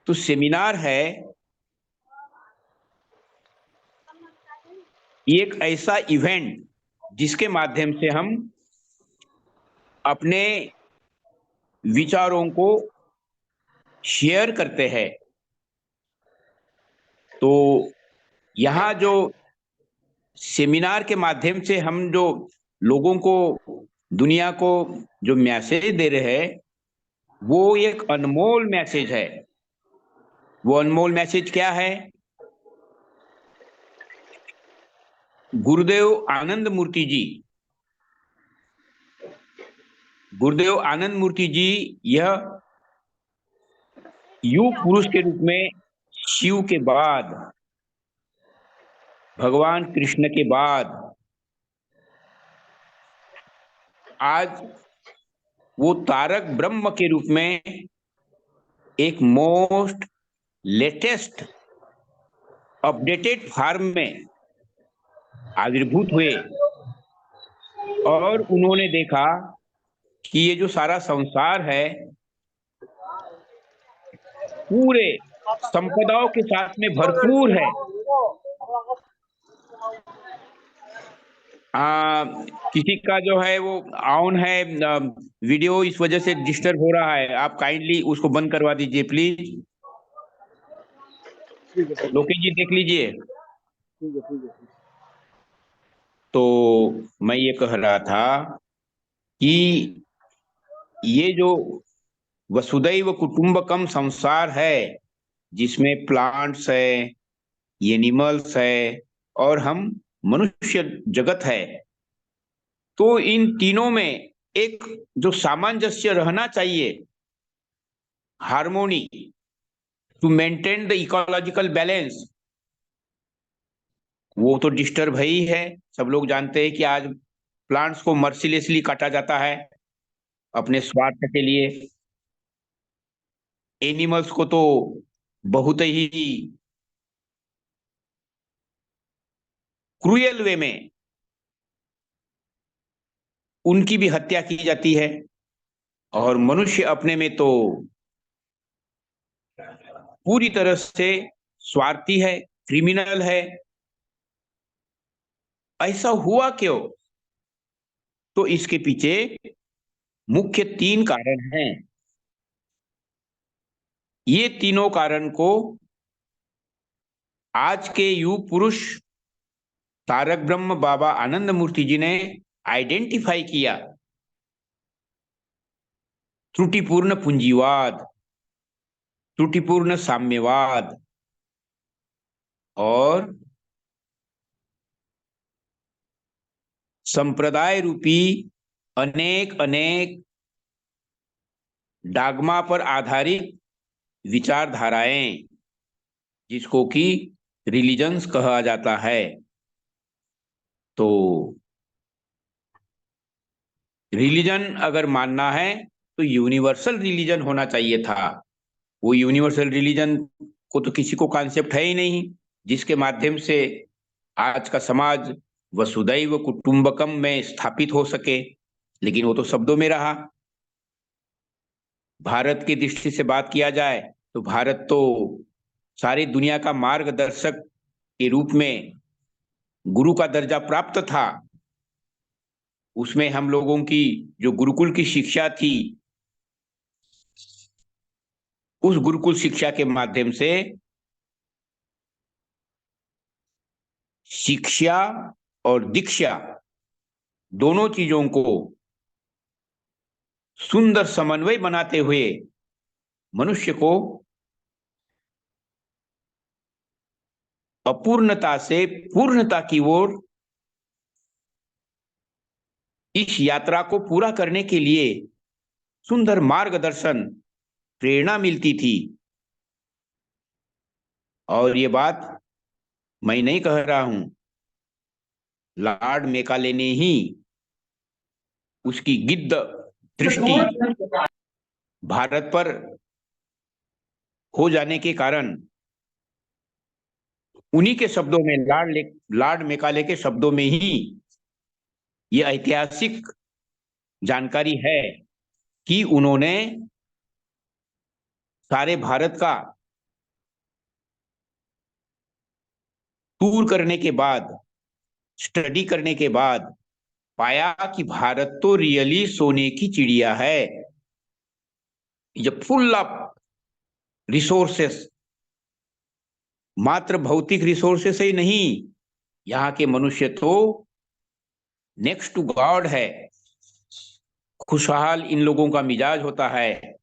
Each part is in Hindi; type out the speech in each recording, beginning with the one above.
तो सेमिनार है एक ऐसा इवेंट जिसके माध्यम से हम अपने विचारों को शेयर करते हैं। तो यहाँ जो सेमिनार के माध्यम से हम जो लोगों को, दुनिया को जो मैसेज दे रहे हैं, वो एक अनमोल मैसेज है। वो अनमोल मैसेज क्या है? गुरुदेव आनंद मूर्ति जी, गुरुदेव आनंद मूर्ति जी यह युग पुरुष के रूप में शिव के बाद, भगवान कृष्ण के बाद आज वो तारक ब्रह्म के रूप में एक मोस्ट लेटेस्ट अपडेटेड फॉर्म में आविर्भूत हुए। और उन्होंने देखा कि ये जो सारा संसार है पूरे संपदाओं के साथ में भरपूर है। किसी का जो है वो ऑन है वीडियो, इस वजह से डिस्टर्ब हो रहा है। आप काइंडली उसको बंद करवा दीजिए प्लीज। लोकेश जी देख लीजिए। तो मैं ये कह रहा था कि ये जो वसुदैव कुटुंबकम संसार है, जिसमें प्लांट्स है, एनिमल्स है और हम मनुष्य जगत है, तो इन तीनों में एक जो सामंजस्य रहना चाहिए, harmony, to maintain the ecological balance, वो तो डिस्टर्ब है ही है। सब लोग जानते हैं कि आज प्लांट्स को मर्सिलेसली काटा जाता है अपने स्वार्थ के लिए। एनिमल्स को तो बहुत ही क्रूएल वे में उनकी भी हत्या की जाती है। और मनुष्य अपने में तो पूरी तरह से स्वार्थी है, क्रिमिनल है। ऐसा हुआ क्यों? तो इसके पीछे मुख्य तीन कारण हैं। ये तीनों कारण को आज के युग पुरुष तारक ब्रह्म बाबा आनंद मूर्ति जी ने आइडेंटिफाई किया। त्रुटिपूर्ण पूंजीवाद, त्रुटिपूर्ण साम्यवाद और संप्रदाय रूपी अनेक अनेक डागमा पर आधारित विचारधाराएं, जिसको कि रिलीजन्स कहा जाता है। तो रिलीजन अगर मानना है तो यूनिवर्सल रिलीजन होना चाहिए था। वो यूनिवर्सल रिलीजन को तो किसी को कॉन्सेप्ट है ही नहीं, जिसके माध्यम से आज का समाज वसुदैव कुटुंबकम में स्थापित हो सके। लेकिन वो तो शब्दों में रहा। भारत की दृष्टि से बात किया जाए तो भारत तो सारी दुनिया का मार्गदर्शक के रूप में गुरु का दर्जा प्राप्त था। उसमें हम लोगों की जो गुरुकुल की शिक्षा थी, उस गुरुकुल शिक्षा के माध्यम से शिक्षा और दीक्षा दोनों चीजों को सुंदर समन्वय बनाते हुए मनुष्य को अपूर्णता से पूर्णता की ओर इस यात्रा को पूरा करने के लिए सुंदर मार्गदर्शन, प्रेरणा मिलती थी। और ये बात मैं नहीं कह रहा हूं, लॉर्ड मेकाले ने ही उसकी गिद्ध दृष्टि भारत पर हो जाने के कारण उन्हीं के शब्दों में, लॉर्ड मेकाले के शब्दों में ही ये ऐतिहासिक जानकारी है कि उन्होंने सारे भारत का टूर करने के बाद, स्टडी करने के बाद पाया कि भारत तो रियली सोने की चिड़िया है। ये फुल ऑफ रिसोर्सेस, मात्र भौतिक रिसोर्सेस ही नहीं, यहाँ के मनुष्य तो नेक्स्ट टू गॉड है। खुशहाल इन लोगों का मिजाज होता है,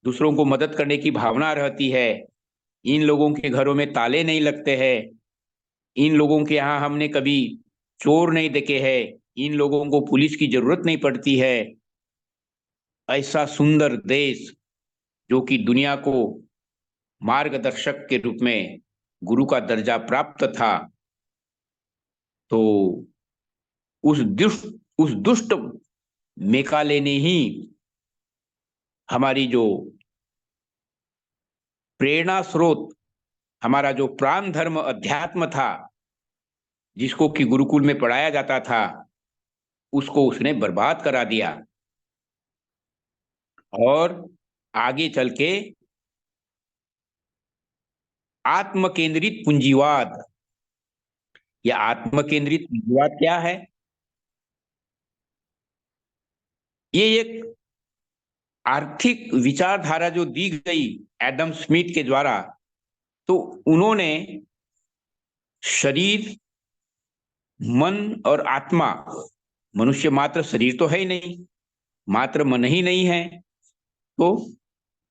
दूसरों को मदद करने की भावना रहती है, इन लोगों के घरों में ताले नहीं लगते हैं, इन लोगों के यहाँ हमने कभी चोर नहीं देखे हैं, इन लोगों को पुलिस की जरूरत नहीं पड़ती है। ऐसा सुंदर देश जो कि दुनिया को मार्गदर्शक के रूप में गुरु का दर्जा प्राप्त था, तो उस दुष्ट मेकाले ने ही हमारी जो प्रेरणा स्रोत, हमारा जो प्राण धर्म अध्यात्म था, जिसको कि गुरुकुल में पढ़ाया जाता था, उसको उसने बर्बाद करा दिया। और आगे चल के आत्म केंद्रित पूंजीवाद, या आत्म केंद्रित पूंजीवाद क्या है? ये एक आर्थिक विचारधारा जो दी गई एडम स्मिथ के द्वारा, तो उन्होंने शरीर, मन और आत्मा, मनुष्य मात्र शरीर तो है ही नहीं, मात्र मन ही नहीं है, तो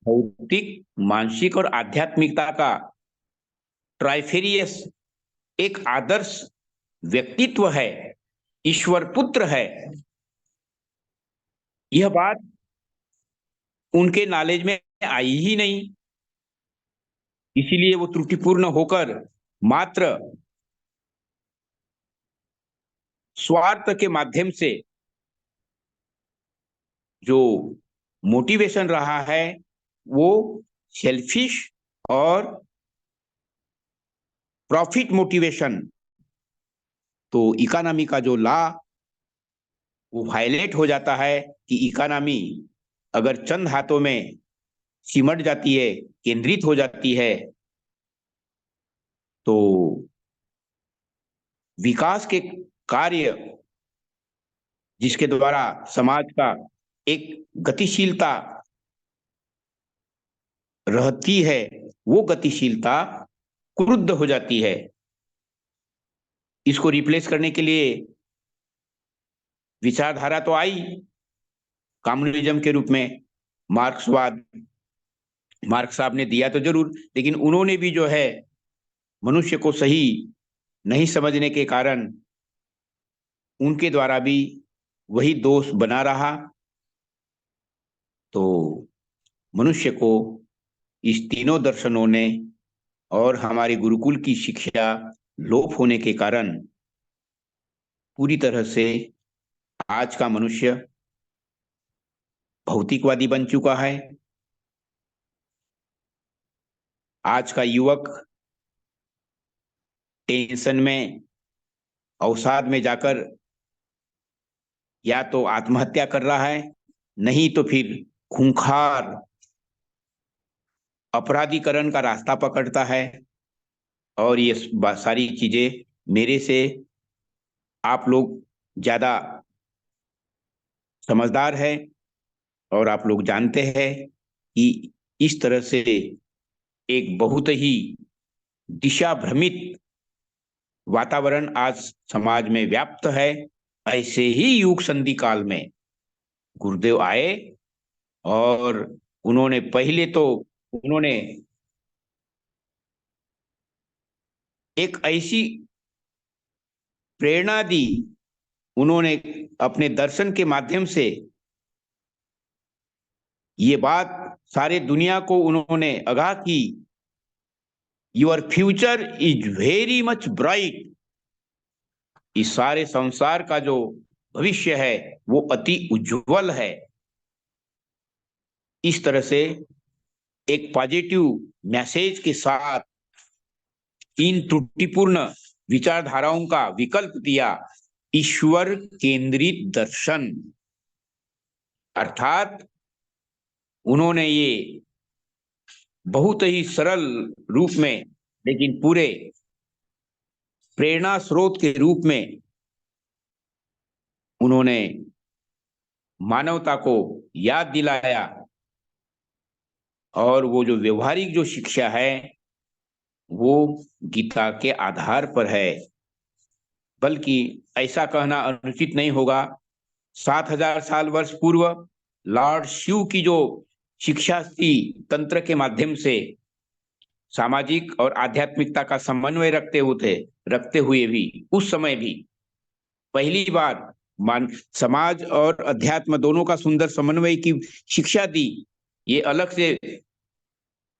भौतिक, मानसिक और आध्यात्मिकता का ट्राइफेरियस एक आदर्श व्यक्तित्व है, ईश्वर पुत्र है। यह बात उनके नॉलेज में आई ही नहीं, इसीलिए वो त्रुटिपूर्ण होकर मात्र स्वार्थ के माध्यम से जो मोटिवेशन रहा है वो सेल्फिश और प्रॉफिट मोटिवेशन, तो इकोनॉमी का जो लॉ वो वायलेट हो जाता है कि इकोनॉमी अगर चंद हाथों में सिमट जाती है, केंद्रित हो जाती है, तो विकास के कार्य जिसके द्वारा समाज का एक गतिशीलता रहती है, वो गतिशीलता क्रुद्ध हो जाती है। इसको रिप्लेस करने के लिए विचारधारा तो आई कम्युनिज्म के रूप में, मार्क्सवाद। मार्क्स साहब ने दिया तो जरूर, लेकिन उन्होंने भी जो है मनुष्य को सही नहीं समझने के कारण उनके द्वारा भी वही दोष बना रहा। तो मनुष्य को इस तीनों दर्शनों ने और हमारे गुरुकुल की शिक्षा लोप होने के कारण पूरी तरह से आज का मनुष्य भौतिकवादी बन चुका है। आज का युवक टेंशन में, अवसाद में जाकर या तो आत्महत्या कर रहा है, नहीं तो फिर खूंखार अपराधीकरण का रास्ता पकड़ता है। और ये सारी चीजें मेरे से आप लोग ज्यादा समझदार है, और आप लोग जानते हैं कि इस तरह से एक बहुत ही दिशा भ्रमित वातावरण आज समाज में व्याप्त है। ऐसे ही युग संधि काल में गुरुदेव आए और उन्होंने पहले तो उन्होंने एक ऐसी प्रेरणा दी, उन्होंने अपने दर्शन के माध्यम से ये बात सारे दुनिया को उन्होंने आगाह की, your future is very much bright. इस सारे संसार का जो भविष्य है वो अति उज्जवल है। इस तरह से एक पॉजिटिव मैसेज के साथ इन त्रुटिपूर्ण विचारधाराओं का विकल्प दिया, ईश्वर केंद्रित दर्शन। अर्थात उन्होंने ये बहुत ही सरल रूप में, लेकिन पूरे प्रेरणा स्रोत के रूप में उन्होंने मानवता को याद दिलाया, और वो जो व्यवहारिक जो शिक्षा है वो गीता के आधार पर है। बल्कि ऐसा कहना अनुचित नहीं होगा, 7,000 साल वर्ष पूर्व लॉर्ड शिव की जो शिक्षा थी, तंत्र के माध्यम से सामाजिक और आध्यात्मिकता का समन्वय रखते हुए भी उस समय भी पहली बार मान समाज और अध्यात्म दोनों का सुंदर समन्वय की शिक्षा दी। ये अलग से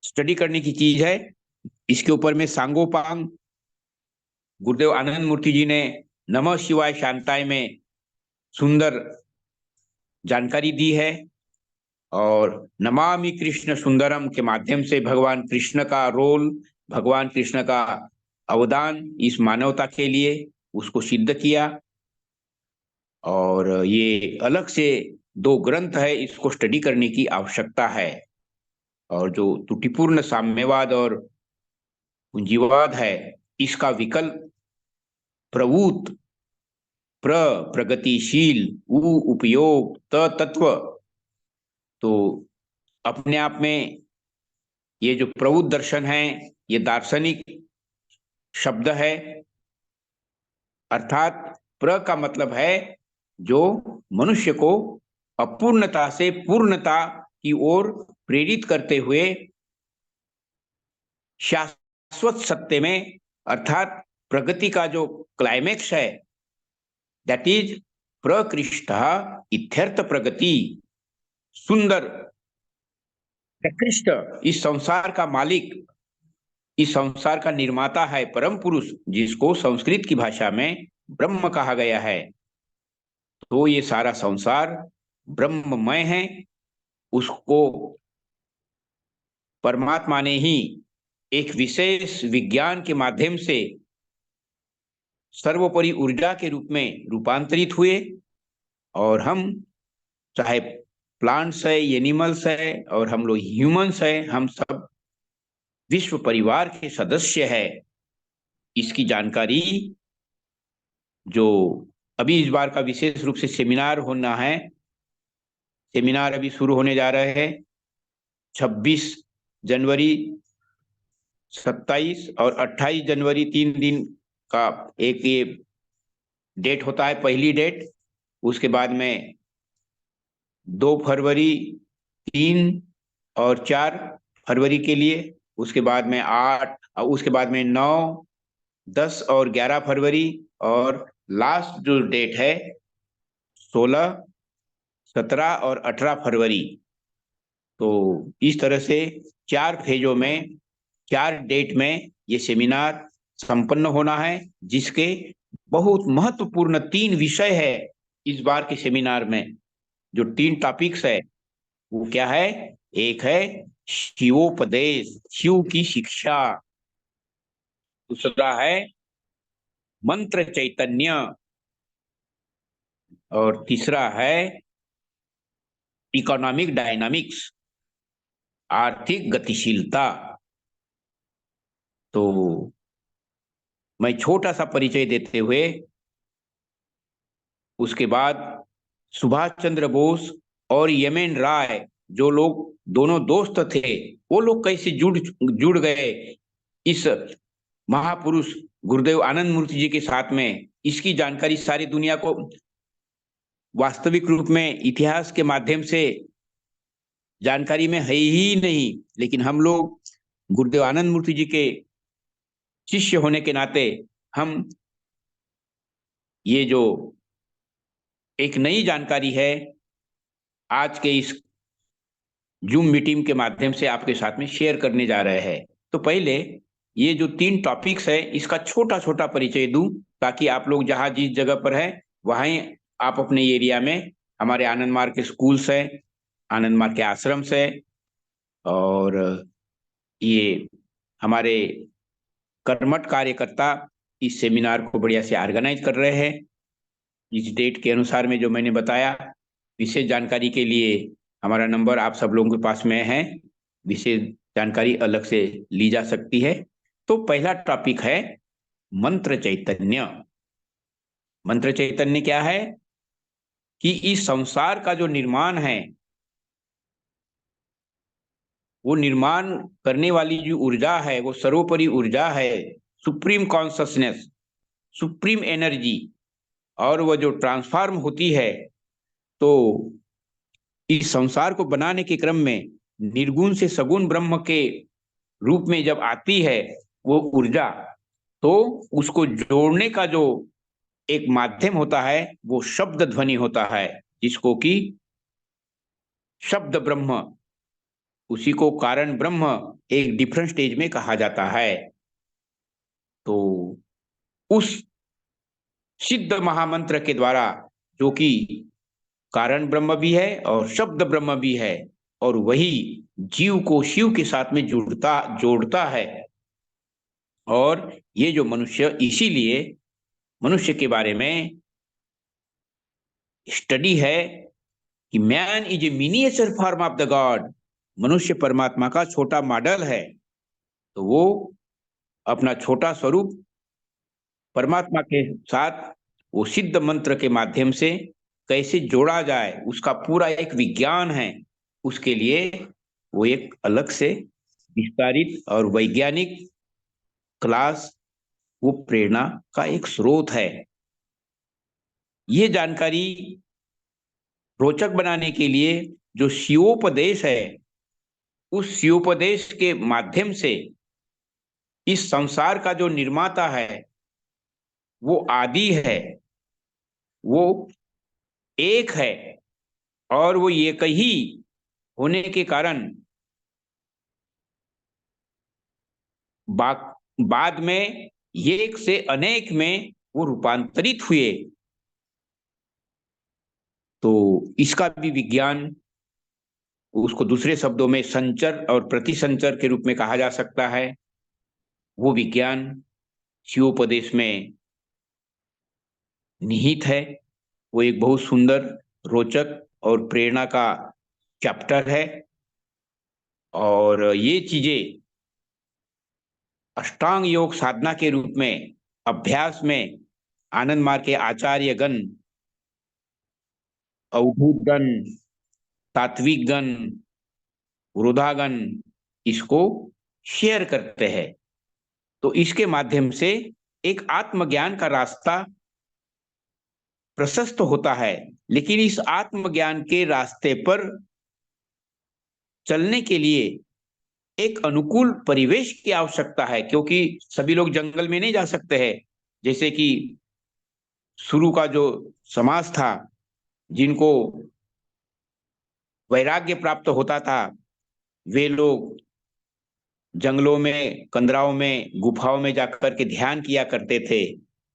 स्टडी करने की चीज है। इसके ऊपर में सांगोपांग गुरुदेव आनंद मूर्ति जी ने नमः शिवाय शांताय में सुंदर जानकारी दी है, और नमामि कृष्ण सुंदरम के माध्यम से भगवान कृष्ण का रोल, भगवान कृष्ण का अवदान इस मानवता के लिए उसको सिद्ध किया। और ये अलग से 2 ग्रंथ है, इसको स्टडी करने की आवश्यकता है। और जो त्रुटिपूर्ण साम्यवाद और पूंजीवाद है, इसका विकल्प प्रवूत प्रगतिशील उपयोग तत्व, तो अपने आप में ये जो प्रवुत दर्शन है ये दार्शनिक शब्द है। अर्थात प्र का मतलब है जो मनुष्य को अपूर्णता से पूर्णता की ओर प्रेरित करते हुए शाश्वत सत्य में, अर्थात प्रगति का जो क्लाइमेक्स है, दैट इज प्रकृष्ट इत्यर्थ प्रगति। सुंदर प्रकृष्ट इस संसार का मालिक, इस संसार का निर्माता है परम पुरुष, जिसको संस्कृत की भाषा में ब्रह्म कहा गया है। तो ये सारा संसार ब्रह्ममय है, उसको परमात्मा ने ही एक विशेष विज्ञान के माध्यम से सर्वोपरि ऊर्जा के रूप में रूपांतरित हुए। और हम चाहे प्लांट्स है, एनिमल्स है, और हम लोग ह्यूमंस है, हम सब विश्व परिवार के सदस्य है। इसकी जानकारी जो अभी इस बार का विशेष रूप से सेमिनार होना है, सेमिनार अभी शुरू होने जा रहे हैं 26 जनवरी, 27 और 28 जनवरी, 3 दिन का एक ये डेट होता है, पहली डेट। उसके बाद में 2 फरवरी, 3 और 4 फरवरी के लिए, उसके बाद में 8, और उसके बाद में 9, 10 और 11 फरवरी, और लास्ट जो डेट है 16, 17 और 18 फरवरी। तो इस तरह से 4 फेजों में, 4 डेट में ये सेमिनार संपन्न होना है, जिसके बहुत महत्वपूर्ण 3 विषय है। इस बार के सेमिनार में जो 3 टॉपिक्स है वो क्या है? एक है शिवोपदेश, शिव की शिक्षा। दूसरा है मंत्र चैतन्य, और तीसरा है इकोनॉमिक डायनामिक्स, आर्थिक गतिशीलता। तो मैं छोटा सा परिचय देते हुए उसके बाद सुभाष चंद्र बोस और यमेन राय, जो लोग दोनों दोस्त थे, वो लोग कैसे जुड़ गए इस महापुरुष गुरुदेव आनंद मूर्ति जी के साथ में, इसकी जानकारी सारी दुनिया को वास्तविक रूप में इतिहास के माध्यम से जानकारी में है ही नहीं। लेकिन हम लोग गुरुदेव आनंद मूर्ति जी के शिष्य होने के नाते हम ये जो एक नई जानकारी है आज के इस जूम मीटिंग के माध्यम से आपके साथ में शेयर करने जा रहे हैं। तो पहले ये जो 3 टॉपिक्स है इसका छोटा छोटा परिचय दूं, ताकि आप लोग जहां जिस जगह पर है वहीं आप अपने एरिया में, हमारे आनंद मार्ग के स्कूल्स है, आनंद मार्ग के आश्रम्स है, और ये हमारे कर्मठ कार्यकर्ता इस सेमिनार को बढ़िया से ऑर्गेनाइज कर रहे हैं। इस डेट के अनुसार में जो मैंने बताया, विशेष जानकारी के लिए हमारा नंबर आप सब लोगों के पास में है, विशेष जानकारी अलग से ली जा सकती है। तो पहला टॉपिक है मंत्र चैतन्य। मंत्र चैतन्य क्या है कि इस संसार का जो निर्माण है, वो निर्माण करने वाली जो ऊर्जा है, वो सर्वोपरि ऊर्जा है, सुप्रीम कॉन्शसनेस, सुप्रीम एनर्जी। और वो जो ट्रांसफॉर्म होती है, तो इस संसार को बनाने के क्रम में निर्गुण से सगुण ब्रह्म के रूप में जब आती है वो ऊर्जा, तो उसको जोड़ने का जो एक माध्यम होता है वो शब्द ध्वनि होता है, जिसको कि शब्द ब्रह्म, उसी को कारण ब्रह्म एक डिफरेंट स्टेज में कहा जाता है। तो उस सिद्ध महामंत्र के द्वारा, जो कि कारण ब्रह्म भी है और शब्द ब्रह्म भी है, और वही जीव को शिव के साथ में जुड़ता जोड़ता है। और ये जो मनुष्य, इसीलिए मनुष्य के बारे में स्टडी है कि man is a miniature form of the God. मनुष्य परमात्मा का छोटा मॉडल है। तो वो अपना छोटा स्वरूप परमात्मा के साथ वो सिद्ध मंत्र के माध्यम से कैसे जोड़ा जाए, उसका पूरा एक विज्ञान है। उसके लिए वो एक अलग से विस्तारित और वैज्ञानिक क्लास, वो प्रेरणा का एक स्रोत है। ये जानकारी रोचक बनाने के लिए जो शिवोपदेश है, उस शिवोपदेश के माध्यम से इस संसार का जो निर्माता है वो आदि है, वो एक है, और वो एक ही होने के कारण बाद में एक से अनेक में वो रूपांतरित हुए। तो इसका भी विज्ञान, उसको दूसरे शब्दों में संचर और प्रतिसंचर के रूप में कहा जा सकता है, वो विज्ञान शिवोपदेश में निहित है। वो एक बहुत सुंदर, रोचक और प्रेरणा का चैप्टर है। और ये चीजें अष्टांग योग साधना के रूप में अभ्यास में आनंद मार्ग के आचार्य गण, अवधूत गण, तात्विक गण, वृद्धागण इसको शेयर करते हैं। तो इसके माध्यम से एक आत्मज्ञान का रास्ता प्रशस्त होता है। लेकिन इस आत्मज्ञान के रास्ते पर चलने के लिए एक अनुकूल परिवेश की आवश्यकता है, क्योंकि सभी लोग जंगल में नहीं जा सकते हैं। जैसे कि शुरू का जो समाज था, जिनको वैराग्य प्राप्त होता था, वे लोग जंगलों में, कंदराओं में, गुफाओं में जाकर के ध्यान किया करते थे।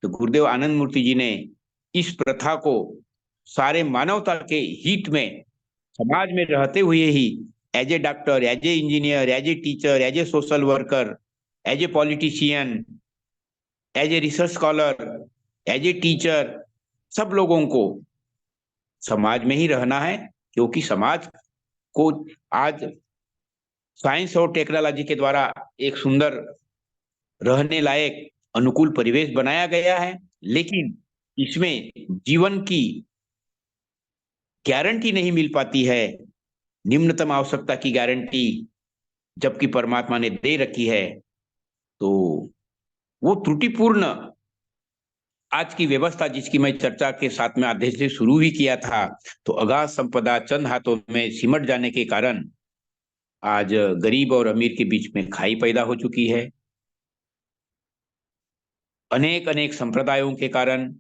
तो गुरुदेव आनंद मूर्ति जी ने इस प्रथा को सारे मानवता के हित में, समाज में रहते हुए ही, as a doctor, as a engineer, as a teacher, as a social worker, as a politician, as a research scholar, as a teacher, सब लोगों को समाज में ही रहना है। क्योंकि समाज को आज साइंस और टेक्नोलॉजी के द्वारा एक सुंदर, रहने लायक, अनुकूल परिवेश बनाया गया है। लेकिन इसमें जीवन की गारंटी नहीं मिल पाती है, निम्नतम आवश्यकता की गारंटी जबकि परमात्मा ने दे रखी है। तो वो त्रुटिपूर्ण आज की व्यवस्था, जिसकी मैं चर्चा के साथ में आधे से शुरू ही किया था, तो अगाध संपदा चंद हाथों में सिमट जाने के कारण आज गरीब और अमीर के बीच में खाई पैदा हो चुकी है। अनेक अनेक संप्रदायों के कारण,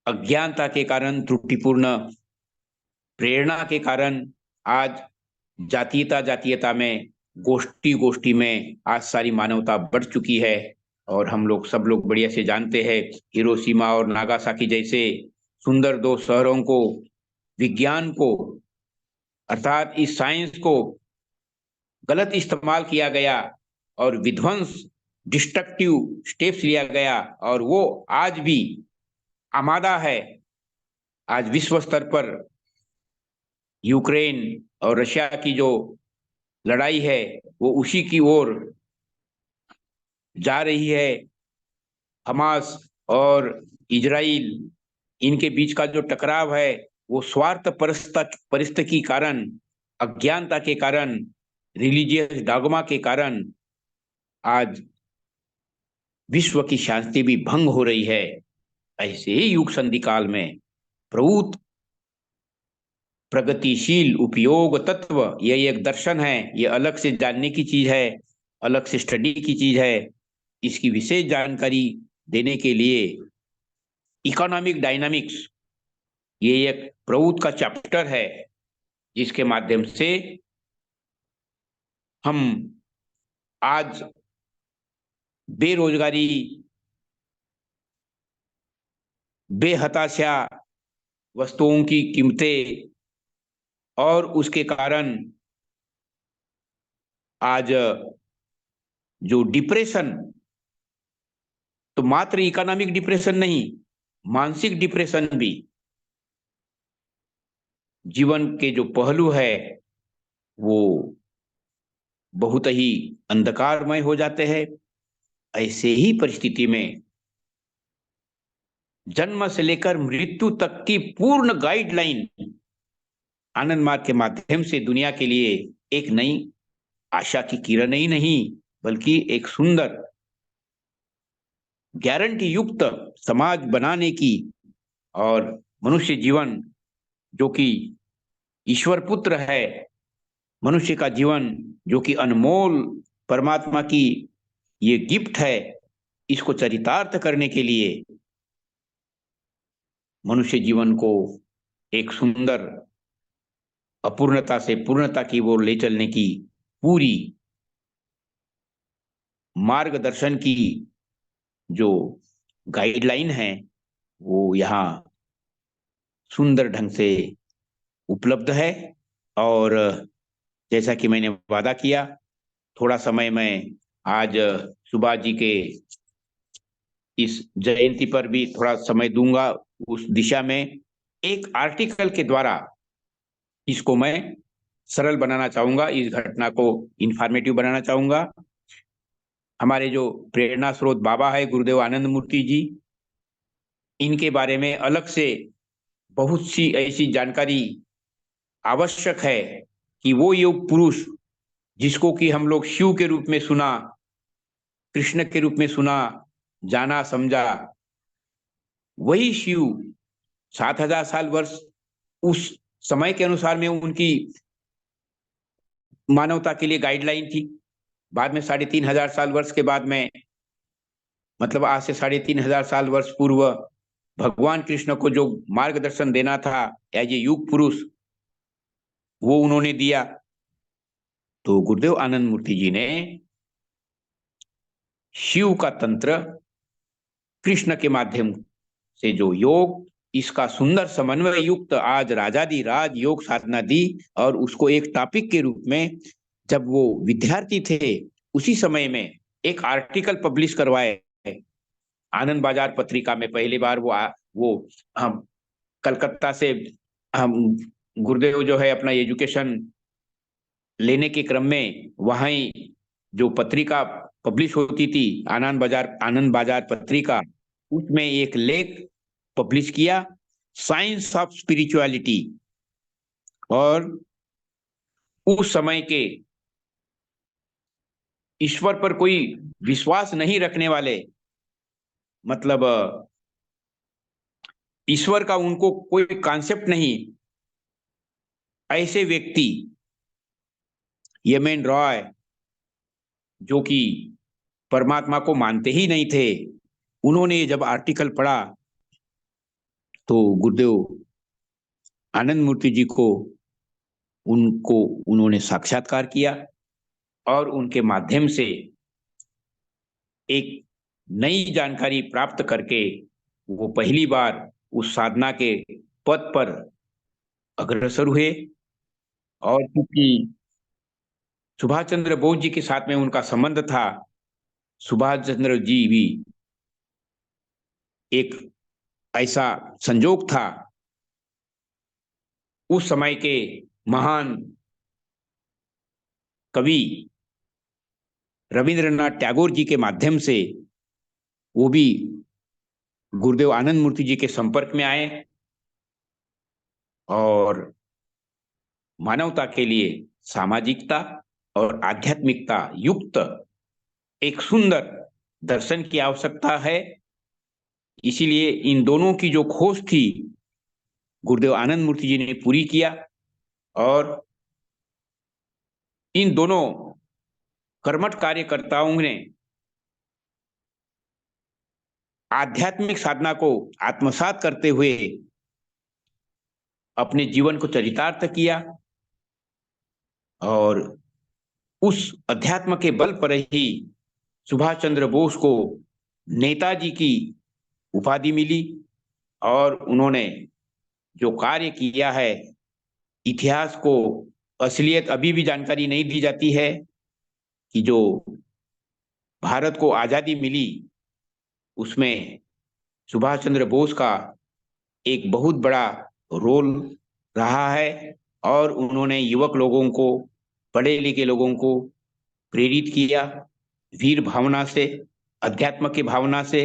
अज्ञानता के कारण, त्रुटिपूर्ण प्रेरणा के कारण आज जातीयता जातीयता में, गोष्ठी गोष्ठी में आज सारी मानवता बढ़ चुकी है। और हम लोग सब लोग बढ़िया से जानते हैं, हिरोशिमा और नागासाकी जैसे सुंदर दो शहरों को, विज्ञान को, अर्थात इस साइंस को गलत इस्तेमाल किया गया और विध्वंस, डिस्ट्रक्टिव स्टेप्स लिया गया, और वो आज भी आमादा है। आज विश्व स्तर पर यूक्रेन और रशिया की जो लड़ाई है, वो उसी की ओर जा रही है। हमास और इजराइल, इनके बीच का जो टकराव है वो स्वार्थ परिस्थिति के कारण, अज्ञानता के कारण, रिलीजियस डॉगमा के कारण आज विश्व की शांति भी भंग हो रही है। ऐसे ही युग संधि काल में प्रभुत प्रगतिशील उपयोग तत्व, ये एक दर्शन है, ये अलग से जानने की चीज है, अलग से स्टडी की चीज है। इसकी विशेष जानकारी देने के लिए इकोनॉमिक डायनामिक्स, ये एक प्रभुत का चैप्टर है, जिसके माध्यम से हम आज बेरोजगारी, बेहताशा, वस्तुओं की कीमतें और उसके कारण आज जो डिप्रेशन, तो मात्र इकोनॉमिक डिप्रेशन नहीं, मानसिक डिप्रेशन भी, जीवन के जो पहलू है वो बहुत ही अंधकारमय हो जाते हैं। ऐसे ही परिस्थिति में जन्म से लेकर मृत्यु तक की पूर्ण गाइडलाइन आनंद मार्ग के माध्यम से दुनिया के लिए एक नई आशा की किरण ही नहीं, बल्कि एक सुंदर गारंटी युक्त समाज बनाने की, और मनुष्य जीवन जो कि ईश्वर पुत्र है, मनुष्य का जीवन जो कि अनमोल परमात्मा की ये गिफ्ट है, इसको चरितार्थ करने के लिए मनुष्य जीवन को एक सुंदर अपूर्णता से पूर्णता की ओर ले चलने की पूरी मार्गदर्शन की जो गाइडलाइन है वो यहाँ सुंदर ढंग से उपलब्ध है। और जैसा कि मैंने वादा किया, थोड़ा समय मैं आज सुभाष जी के इस जयंती पर भी थोड़ा समय दूंगा। उस दिशा में एक आर्टिकल के द्वारा इसको मैं सरल बनाना चाहूंगा, इस घटना को इंफॉर्मेटिव बनाना चाहूंगा। हमारे जो प्रेरणा स्रोत बाबा है गुरुदेव आनंद मूर्ति जी, इनके बारे में अलग से बहुत सी ऐसी जानकारी आवश्यक है कि वो योग पुरुष जिसको कि हम लोग शिव के रूप में सुना, कृष्ण के रूप में सुना, जाना समझा, वही शिव 7,000 साल वर्ष उस समय के अनुसार में उनकी मानवता के लिए गाइडलाइन थी। बाद में 3,500 वर्ष के बाद में, मतलब आज से 3,500 वर्ष पूर्व भगवान कृष्ण को जो मार्गदर्शन देना था एज ए युग पुरुष, वो उन्होंने दिया। तो गुरुदेव आनंद मूर्ति जी ने शिव का तंत्र, कृष्ण के माध्यम से जो योग, इसका सुंदर समन्वय युक्त आज राजादी राज योग साधना दी। और उसको एक टॉपिक के रूप में जब वो विद्यार्थी थे उसी समय में एक आर्टिकल पब्लिश करवाए आनंद बाजार पत्रिका में। पहली बार वो हम कलकत्ता से हम गुरुदेव जो है अपना एजुकेशन लेने के क्रम में वहां ही जो पत्रिका पब्लिश होती थी आनंद बाजार पत्रिका, उसमें एक लेख पब्लिश किया, साइंस ऑफ स्पिरिचुअलिटी। और उस समय के ईश्वर पर कोई विश्वास नहीं रखने वाले, मतलब ईश्वर का उनको कोई कॉन्सेप्ट नहीं, ऐसे व्यक्ति यमेन रॉय, जो कि परमात्मा को मानते ही नहीं थे, उन्होंने जब आर्टिकल पढ़ा तो गुरुदेव आनंद मूर्ति जी को उन्होंने साक्षात्कार किया और उनके माध्यम से एक नई जानकारी प्राप्त करके वो पहली बार उस साधना के पद पर अग्रसर हुए। और क्योंकि सुभाष चंद्र बोस जी के साथ में उनका संबंध था, सुभाष चंद्र जी भी एक ऐसा संजोग था, उस समय के महान कवि रविंद्रनाथ टैगोर जी के माध्यम से वो भी गुरुदेव आनंद मूर्ति जी के संपर्क में आए और मानवता के लिए सामाजिकता और आध्यात्मिकता युक्त एक सुंदर दर्शन की आवश्यकता है। इसीलिए इन दोनों की जो खोज थी गुरुदेव आनंद मूर्ति जी ने पूरी किया और इन दोनों कर्मठ कार्यकर्ताओं ने आध्यात्मिक साधना को आत्मसात करते हुए अपने जीवन को चरितार्थ किया और उस अध्यात्म के बल पर ही सुभाष चंद्र बोस को नेताजी की उपाधि मिली और उन्होंने जो कार्य किया है, इतिहास को असलियत अभी भी जानकारी नहीं दी जाती है कि जो भारत को आजादी मिली उसमें सुभाष चंद्र बोस का एक बहुत बड़ा रोल रहा है और उन्होंने युवक लोगों को, पढ़े लिखे लोगों को प्रेरित किया वीर भावना से, अध्यात्म की भावना से।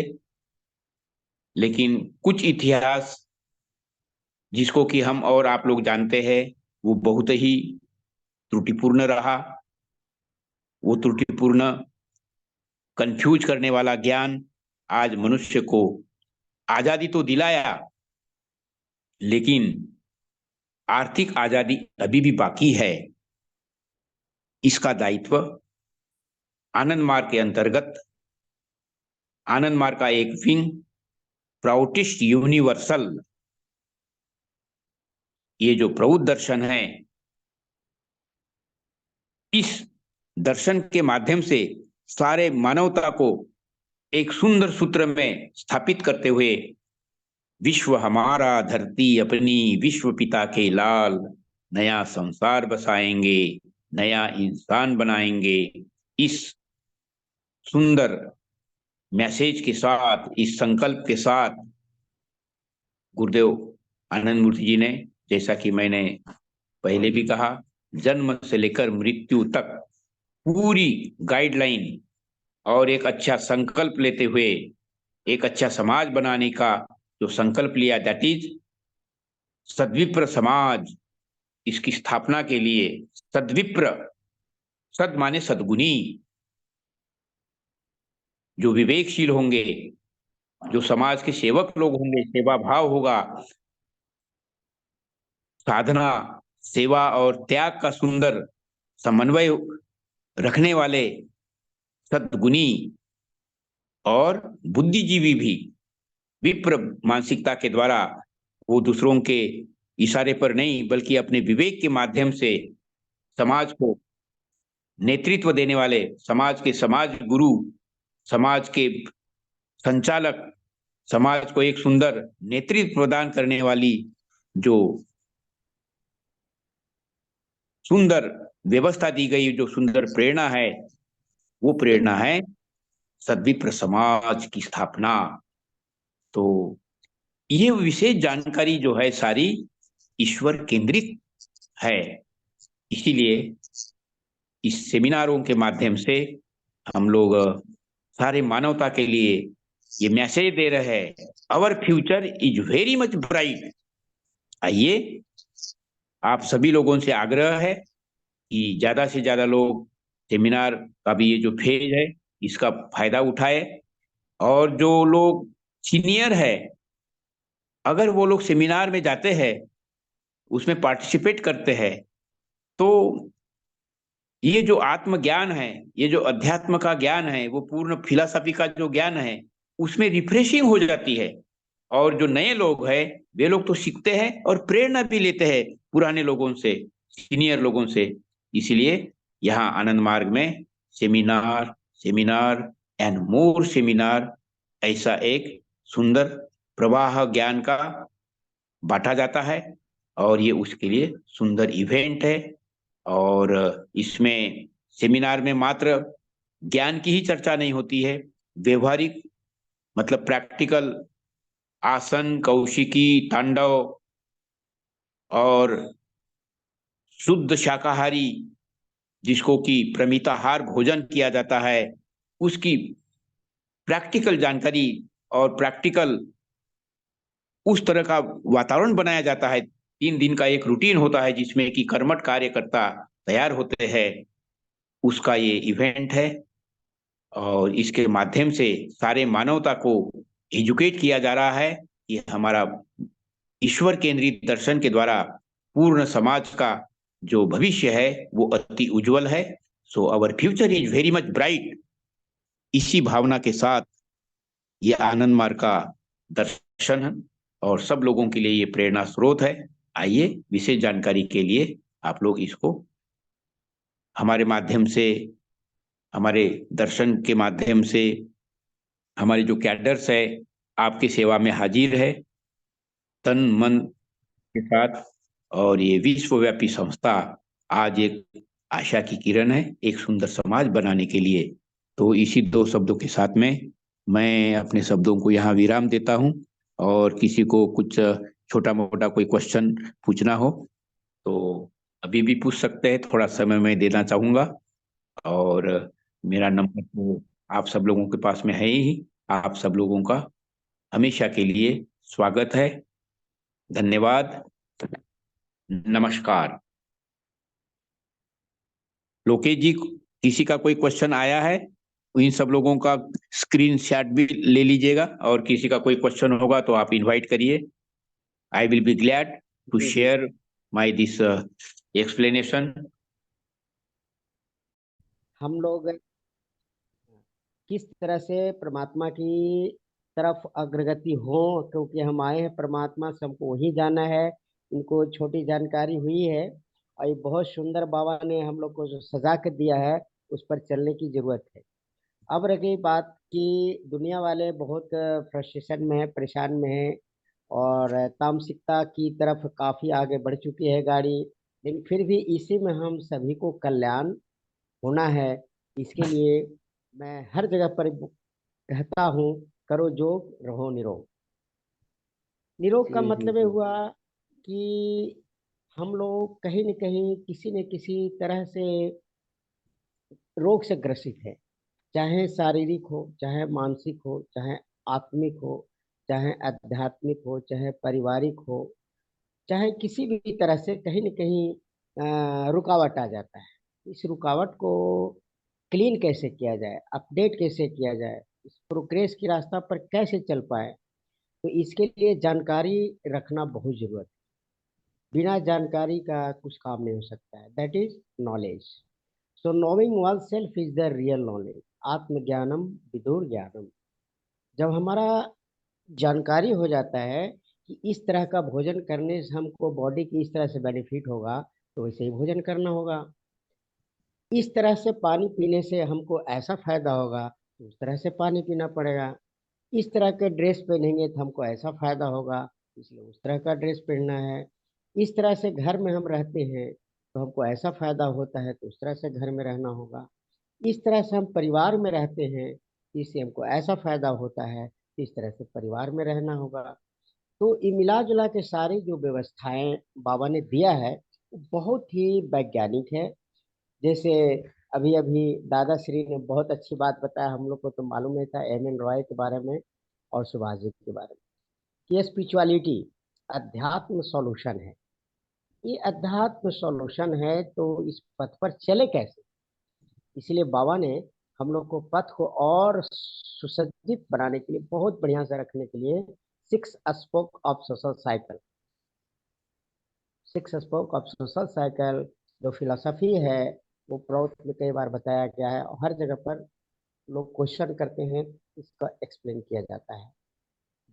लेकिन कुछ इतिहास जिसको कि हम और आप लोग जानते हैं वो बहुत ही त्रुटिपूर्ण रहा। वो त्रुटिपूर्ण कंफ्यूज करने वाला ज्ञान आज मनुष्य को आजादी तो दिलाया लेकिन आर्थिक आजादी अभी भी बाकी है। इसका दायित्व आनंद मार्ग के अंतर्गत आनंद मार्ग का एक विंग प्राउटिस्ट यूनिवर्सल, ये जो प्रौद्ध दर्शन है, इस दर्शन के माध्यम से सारे मानवता को एक सुंदर सूत्र में स्थापित करते हुए विश्व हमारा धरती अपनी, विश्व पिता के लाल, नया संसार बसाएंगे, नया इंसान बनाएंगे, इस सुंदर मैसेज के साथ, इस संकल्प के साथ गुरुदेव आनंद मूर्ति जी ने, जैसा कि मैंने पहले भी कहा, जन्म से लेकर मृत्यु तक पूरी गाइडलाइन और एक अच्छा संकल्प लेते हुए एक अच्छा समाज बनाने का जो संकल्प लिया, दैट इज सद्विप्र समाज। इसकी स्थापना के लिए सद्विप्र, सद माने सद्गुणी, जो विवेकशील होंगे, जो समाज के सेवक लोग होंगे, सेवा भाव होगा, साधना, सेवा और त्याग का सुंदर समन्वय रखने वाले सद्गुणी और बुद्धिजीवी भी विप्र मानसिकता के द्वारा वो दूसरों के इशारे पर नहीं बल्कि अपने विवेक के माध्यम से समाज को नेतृत्व देने वाले, समाज के समाज गुरु, समाज के संचालक, समाज को एक सुंदर नेतृत्व प्रदान करने वाली जो सुंदर व्यवस्था दी गई, जो सुंदर प्रेरणा है, वो प्रेरणा है सद्विप्र समाज की स्थापना। तो ये विशेष जानकारी जो है सारी ईश्वर केंद्रित है। इसीलिए इस सेमिनारों के माध्यम से हम लोग सारे मानवता के लिए ये मैसेज दे रहे हैं, our future is very much bright. आइए, आप सभी लोगों से आग्रह है कि ज्यादा से ज्यादा लोग सेमिनार का भी ये जो फेज है इसका फायदा उठाए और जो लोग सीनियर है अगर वो लोग सेमिनार में जाते हैं, उसमें पार्टिसिपेट करते हैं, तो ये जो आत्मज्ञान है, ये जो अध्यात्म का ज्ञान है, वो पूर्ण फिलॉसफी का जो ज्ञान है उसमें रिफ्रेशिंग हो जाती है। और जो नए लोग हैं वे लोग तो सीखते हैं और प्रेरणा भी लेते हैं पुराने लोगों से, सीनियर लोगों से। इसलिए यहाँ आनंद मार्ग में seminar, seminar and more seminar, ऐसा एक सुंदर प्रवाह ज्ञान का बांटा जाता है और ये उसके लिए सुंदर इवेंट है। और इसमें सेमिनार में मात्र ज्ञान की ही चर्चा नहीं होती है, व्यवहारिक मतलब प्रैक्टिकल आसन, कौशिकी, तांडव और शुद्ध शाकाहारी जिसको कि प्रमिताहार भोजन किया जाता है, उसकी प्रैक्टिकल जानकारी और प्रैक्टिकल उस तरह का वातावरण बनाया जाता है। 3 दिन का एक रूटीन होता है जिसमें कि कर्मठ कार्यकर्ता तैयार होते हैं, उसका ये इवेंट है। और इसके माध्यम से सारे मानवता को एजुकेट किया जा रहा है कि हमारा ईश्वर केंद्रित दर्शन के द्वारा पूर्ण समाज का जो भविष्य है वो अति उज्जवल है। So our future is very much bright. इसी भावना के साथ ये आनंद मार्ग का दर्शन है और सब लोगों के लिए ये प्रेरणा स्रोत है। आइए, विशेष जानकारी के लिए आप लोग इसको हमारे माध्यम से, हमारे दर्शन के माध्यम से, हमारे जो कैडर्स है आपकी सेवा में हाजिर है तन मन के साथ। और ये विश्वव्यापी संस्था आज एक आशा की किरण है एक सुंदर समाज बनाने के लिए। तो इसी 2 शब्दों के साथ में मैं अपने शब्दों को यहाँ विराम देता हूँ। और किसी को कुछ छोटा मोटा कोई क्वेश्चन पूछना हो तो अभी भी पूछ सकते हैं, थोड़ा समय मैं देना चाहूंगा। और मेरा नंबर तो आप सब लोगों के पास में है ही। आप सब लोगों का हमेशा के लिए स्वागत है। धन्यवाद। नमस्कार। लोकेश जी, किसी का कोई क्वेश्चन आया है? इन सब लोगों का स्क्रीन शॉट भी ले लीजिएगा और किसी का कोई क्वेश्चन होगा तो आप इनवाइट करिए। I will be glad to share my this explanation. हम लोग किस तरह से परमात्मा की तरफ अग्रगति हो, क्योंकि हम आए हैं परमात्मा से, हमको वही जाना है। इनको छोटी जानकारी हुई है और ये बहुत सुंदर बाबा ने हम लोग को जो सजा के दिया है उस पर चलने की जरूरत है। अब रही बात कि दुनिया वाले बहुत फ्रस्ट्रेशन में है, परेशान में है और तामसिकता की तरफ काफी आगे बढ़ चुकी है गाड़ी। लेकिन फिर भी इसी में हम सभी को कल्याण होना है। इसके लिए मैं हर जगह पर कहता हूँ, करो जोग रहो निरोग। निरोग का मतलब ये हुआ कि हम लोग कहीं न कहीं किसी न किसी तरह से रोग से ग्रसित है, चाहे शारीरिक हो, चाहे मानसिक हो, चाहे आत्मिक हो, चाहे आध्यात्मिक हो, चाहे पारिवारिक हो, चाहे किसी भी तरह से कहीं न कहीं रुकावट आ जाता है। इस रुकावट को क्लीन कैसे किया जाए, अपडेट कैसे किया जाए, इस प्रोग्रेस की रास्ता पर कैसे चल पाए, तो इसके लिए जानकारी रखना बहुत जरूरत है। बिना जानकारी का कुछ काम नहीं हो सकता है। That is knowledge. So knowing oneself is the real knowledge. आत्मज्ञानम विदुर ज्ञानम। जब हमारा जानकारी हो जाता है कि इस तरह का भोजन करने से हमको बॉडी की इस तरह से बेनिफिट होगा, तो वैसे ही भोजन करना होगा। इस तरह से पानी पीने से हमको ऐसा फायदा होगा, तो उस तरह से पानी पीना पड़ेगा। इस तरह के ड्रेस पहनेंगे तो हमको ऐसा फायदा होगा, इसलिए उस तरह का ड्रेस पहनना है। इस तरह से घर में हम रहते हैं तो हमको ऐसा फायदा होता है, तो उस तरह से घर में रहना होगा। इस तरह से हम परिवार में रहते हैं, इससे हमको ऐसा फायदा होता है, इस तरह से परिवार में रहना होगा। तो ये मिला जुला के सारी जो व्यवस्थाएं बाबा ने दिया है वो बहुत ही वैज्ञानिक है। जैसे अभी अभी दादा श्री ने बहुत अच्छी बात बताया, हम लोग को तो मालूम नहीं था, एम एन रॉय के बारे में और सुभाष जी के बारे में, कि ये स्पिरिचुअलिटी अध्यात्म सॉल्यूशन है। ये अध्यात्म सॉल्यूशन है, तो इस पथ पर चले कैसे? इसलिए बाबा ने हम लोग को पथ को और सुसज्जित बनाने के लिए, बहुत बढ़िया से रखने के लिए 6 spoke of social cycle, 6 spoke of social cycle जो फिलोसफी है वो प्रोत में कई बार बताया गया है और हर जगह पर लोग क्वेश्चन करते हैं, इसका एक्सप्लेन किया जाता है।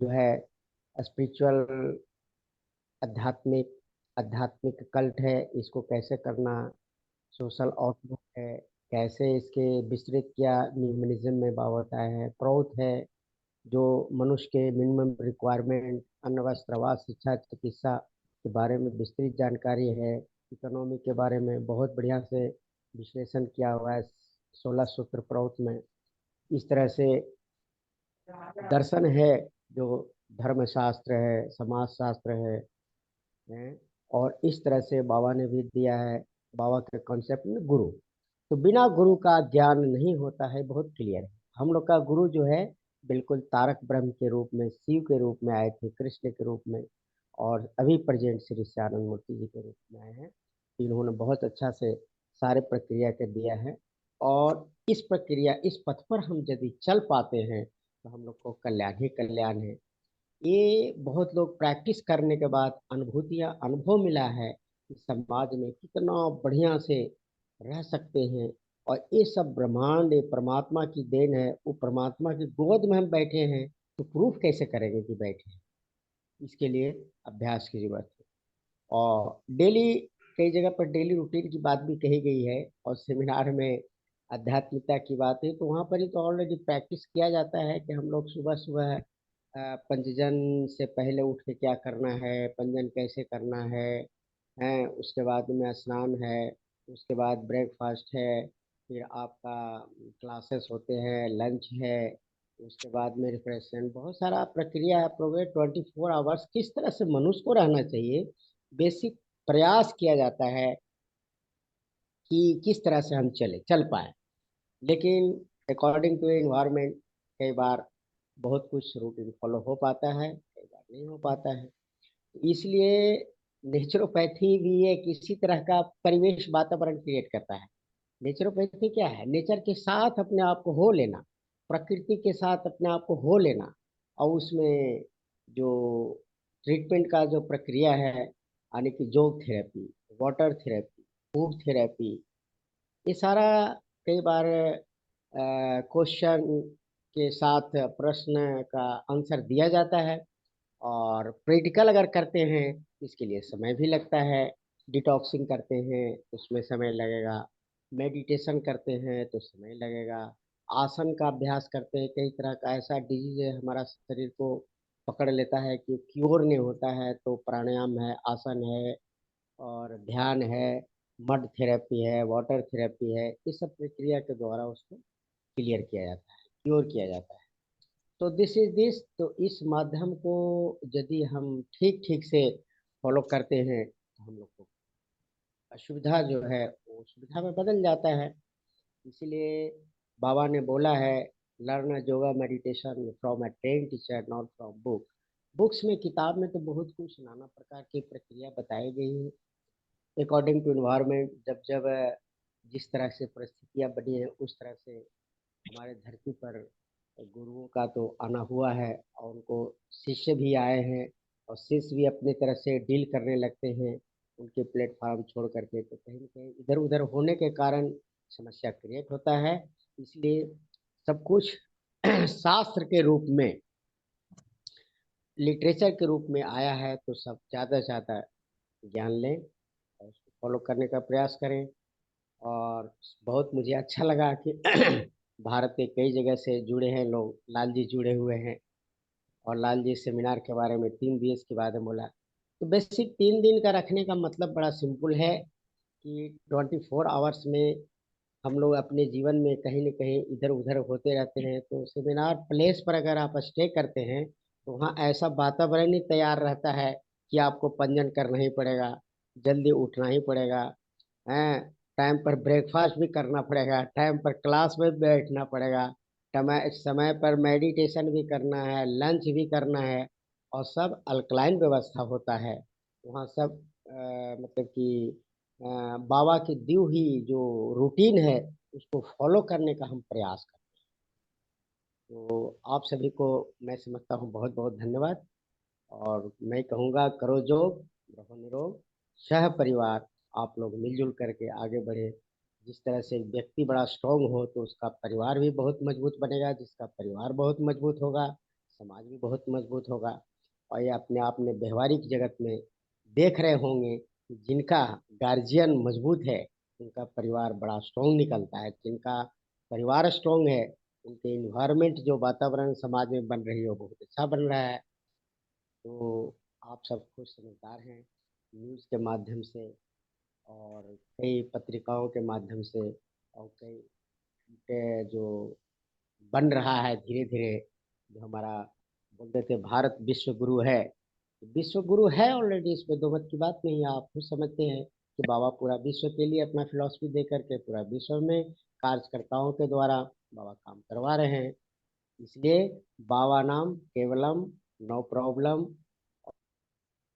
जो है स्पिरिचुअल, आध्यात्मिक, आध्यात्मिक कल्ट है, इसको कैसे करना, सोशल आउटलुक है, कैसे इसके विस्तृत किया न्यूमनिज्म में भाव होता है। प्रोत है जो मनुष्य के मिनिमम रिक्वायरमेंट, अन्न वस्त्र आवास शिक्षा चिकित्सा के बारे में विस्तृत जानकारी है। इकोनॉमी के बारे में बहुत बढ़िया से विश्लेषण किया हुआ है 16 सूत्र प्रोत में। इस तरह से दर्शन है जो धर्मशास्त्र है, समाज शास्त्र है। और इस तरह से बाबा ने भी दिया है, बाबा के कॉन्सेप्ट में गुरु। तो बिना गुरु का ज्ञान नहीं होता है, बहुत क्लियर है। हम लोग का गुरु जो है बिल्कुल तारक ब्रह्म के रूप में, शिव के रूप में आए थे, कृष्ण के रूप में, और अभी प्रेजेंट श्री सच्चिदानंद मूर्ति जी के रूप में आए हैं। इन्होंने बहुत अच्छा से सारे प्रक्रिया कर दिया है। और इस प्रक्रिया, इस पथ पर हम यदि चल पाते हैं तो हम लोग को कल्याण ही कल्याण है। ये बहुत लोग प्रैक्टिस करने के बाद अनुभूतियां, अनुभव मिला है कि समाज में कितना बढ़िया से रह सकते हैं। और ये सब ब्रह्मांड, ये परमात्मा की देन है। वो परमात्मा की गोद में हम बैठे हैं, तो प्रूफ कैसे करेंगे कि बैठे हैं? इसके लिए अभ्यास की जरूरत है। और डेली, कई जगह पर डेली रूटीन की बात भी कही गई है, और सेमिनार में आध्यात्मिकता की बात है, तो वहाँ पर ही तो ऑलरेडी प्रैक्टिस किया जाता है कि हम लोग सुबह सुबह पंचजन से पहले उठ के क्या करना है, पंजन कैसे करना है, उसके बाद में स्नान है, उसके बाद ब्रेकफास्ट है, फिर आपका क्लासेस होते हैं, लंच है, उसके बाद में रिफ्रेशमेंट, बहुत सारा प्रक्रिया है, प्रोग्रेस 24 आवर्स किस तरह से मनुष्य को रहना चाहिए, बेसिक प्रयास किया जाता है कि किस तरह से हम चल पाए। लेकिन अकॉर्डिंग टू एनवायरनमेंट, कई बार बहुत कुछ रूटीन फॉलो हो पाता है, कई बार नहीं हो पाता है। तो इसलिए नेचुरोपैथी भी एक इसी तरह का परिवेश, वातावरण क्रिएट करता है। नेचुरोपैथी क्या है? नेचर के साथ अपने आप को हो लेना, प्रकृति के साथ अपने आप को हो लेना। और उसमें जो ट्रीटमेंट का जो प्रक्रिया है, यानी कि योग therapy, water therapy, food therapy, ये सारा कई बार क्वेश्चन के साथ प्रश्न का आंसर दिया जाता है। और प्रैक्टिकल अगर करते हैं, इसके लिए समय भी लगता है। डिटॉक्सिंग करते हैं, उसमें समय लगेगा। मेडिटेशन करते हैं तो समय लगेगा। आसन का अभ्यास करते हैं, कई तरह का ऐसा डिजीज है हमारा शरीर को पकड़ लेता है कि क्योर नहीं होता है, तो प्राणायाम है, आसन है, और ध्यान है, मड थेरेपी है, वाटर थेरेपी है। इस सब प्रक्रिया के द्वारा उसको क्लियर किया जाता है, क्योर किया जाता है। तो दिस इज दिस, तो इस माध्यम को यदि हम ठीक ठीक से फॉलो करते हैं तो हम लोग को असुविधा जो है वो सुविधा में बदल जाता है। इसीलिए बाबा ने बोला है, learn yoga meditation from a train teacher, not from book. Books में, किताब में तो बहुत कुछ नाना प्रकार की प्रक्रिया बताई गई है, अकॉर्डिंग टू इन्वायरमेंट। जब जब जिस तरह से परिस्थितियां बनी है, उस तरह से हमारे धरती पर गुरुओं का तो आना हुआ है, और उनको शिष्य भी आए हैं, और शिष्य भी अपने तरह से डील करने लगते हैं उनके प्लेटफॉर्म छोड़ करके। तो कहीं न कहीं इधर उधर होने के कारण समस्या क्रिएट होता है। इसलिए सब कुछ शास्त्र के रूप में, लिटरेचर के रूप में आया है, तो सब ज़्यादा से ज़्यादा ज्ञान लें और उसको फॉलो करने का प्रयास करें। और बहुत मुझे अच्छा लगा कि भारत के कई जगह से जुड़े हैं लोग, लाल जी जुड़े हुए हैं। और लाल जी सेमिनार के बारे में 3 दिवस के बाद में बोला। तो बेसिक 3 दिन का रखने का मतलब बड़ा सिंपल है कि 24 आवर्स में हम लोग अपने जीवन में कहीं न कहीं इधर उधर होते रहते हैं, तो सेमिनार प्लेस पर अगर आप स्टे करते हैं तो वहाँ ऐसा वातावरण ही तैयार रहता है कि आपको पंजन करना ही पड़ेगा, जल्दी उठना ही पड़ेगा, हैं, टाइम पर ब्रेकफास्ट भी करना पड़ेगा, टाइम पर क्लास में भी बैठना पड़ेगा, समय समय पर मेडिटेशन भी करना है, लंच भी करना है। और सब अल्कलाइन व्यवस्था होता है वहाँ सब। मतलब कि बाबा की दी हुई जो रूटीन है, उसको फॉलो करने का हम प्रयास करें। तो आप सभी को मैं समझता हूँ बहुत बहुत धन्यवाद। और मैं कहूँगा, करो जोग, रहो निरोग, सह परिवार आप लोग मिलजुल करके आगे बढ़े। जिस तरह से एक व्यक्ति बड़ा स्ट्रांग हो, तो उसका परिवार भी बहुत मजबूत बनेगा, जिसका परिवार बहुत मजबूत होगा, समाज भी बहुत मजबूत होगा। और ये अपने आप में व्यवहारिक जगत में देख रहे होंगे कि जिनका गार्जियन मजबूत है, उनका परिवार बड़ा स्ट्रांग निकलता है। जिनका परिवार स्ट्रांग है, उनके इन्वायरमेंट, जो वातावरण समाज में बन रही है, वो बहुत अच्छा बन रहा है। तो आप सब खुद समझदार हैं, न्यूज़ के माध्यम से और कई पत्रिकाओं के माध्यम से, और कई जो बन रहा है धीरे धीरे, जो हमारा बोलते थे भारत विश्व गुरु है, तो विश्व गुरु है ऑलरेडी, इसमें दो मत की बात नहीं है। आप खुद समझते हैं कि बाबा पूरा विश्व के लिए अपना फिलॉसफी दे करके पूरा विश्व में कार्यकर्ताओं के द्वारा बाबा काम करवा रहे हैं। इसलिए बाबा नाम केवलम, नो प्रॉब्लम,